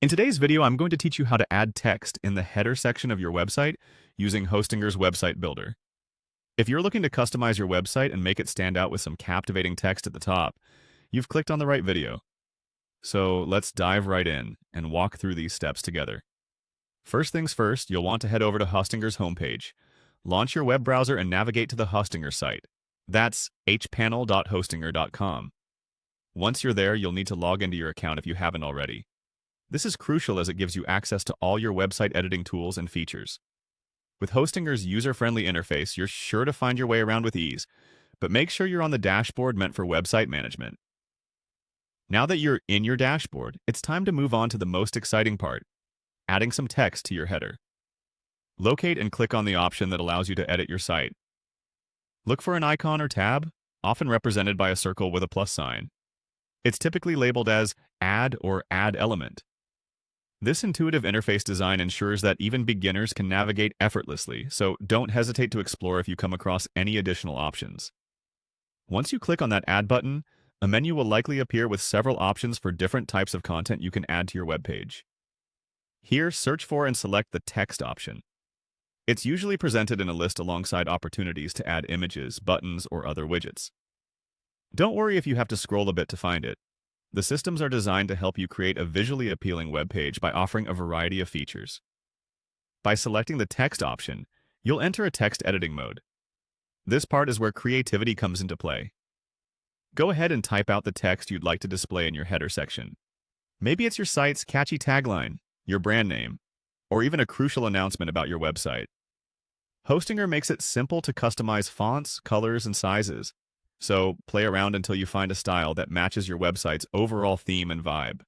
In today's video, I'm going to teach you how to add text in the header section of your website using Hostinger's Website Builder. If you're looking to customize your website and make it stand out with some captivating text at the top, you've clicked on the right video. So let's dive right in and walk through these steps together. First things first, you'll want to head over to Hostinger's homepage. Launch your web browser and navigate to the Hostinger site. That's hpanel.hostinger.com. Once you're there, you'll need to log into your account if you haven't already. This is crucial as it gives you access to all your website editing tools and features. With Hostinger's user-friendly interface, you're sure to find your way around with ease, but make sure you're on the dashboard meant for website management. Now that you're in your dashboard, it's time to move on to the most exciting part, adding some text to your header. Locate and click on the option that allows you to edit your site. Look for an icon or tab, often represented by a circle with a plus sign. It's typically labeled as Add or Add Element. This intuitive interface design ensures that even beginners can navigate effortlessly, so don't hesitate to explore if you come across any additional options. Once you click on that Add button, a menu will likely appear with several options for different types of content you can add to your web page. Here, search for and select the Text option. It's usually presented in a list alongside opportunities to add images, buttons, or other widgets. Don't worry if you have to scroll a bit to find it. The systems are designed to help you create a visually appealing web page by offering a variety of features. By selecting the Text option, you'll enter a text editing mode. This part is where creativity comes into play. Go ahead and type out the text you'd like to display in your header section. Maybe it's your site's catchy tagline, your brand name, or even a crucial announcement about your website. Hostinger makes it simple to customize fonts, colors, and sizes. So play around until you find a style that matches your website's overall theme and vibe.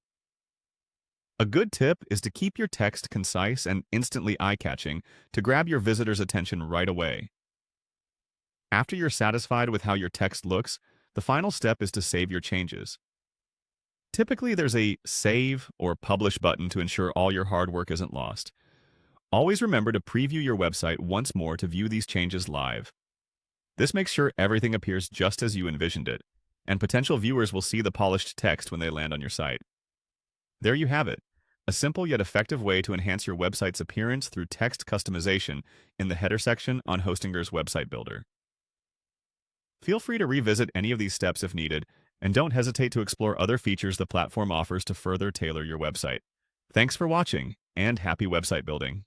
A good tip is to keep your text concise and instantly eye-catching to grab your visitors' attention right away. After you're satisfied with how your text looks, the final step is to save your changes. Typically, there's a Save or Publish button to ensure all your hard work isn't lost. Always remember to preview your website once more to view these changes live. This makes sure everything appears just as you envisioned it, and potential viewers will see the polished text when they land on your site. There you have it, a simple yet effective way to enhance your website's appearance through text customization in the header section on Hostinger's Website Builder. Feel free to revisit any of these steps if needed, and don't hesitate to explore other features the platform offers to further tailor your website. Thanks for watching, and happy website building!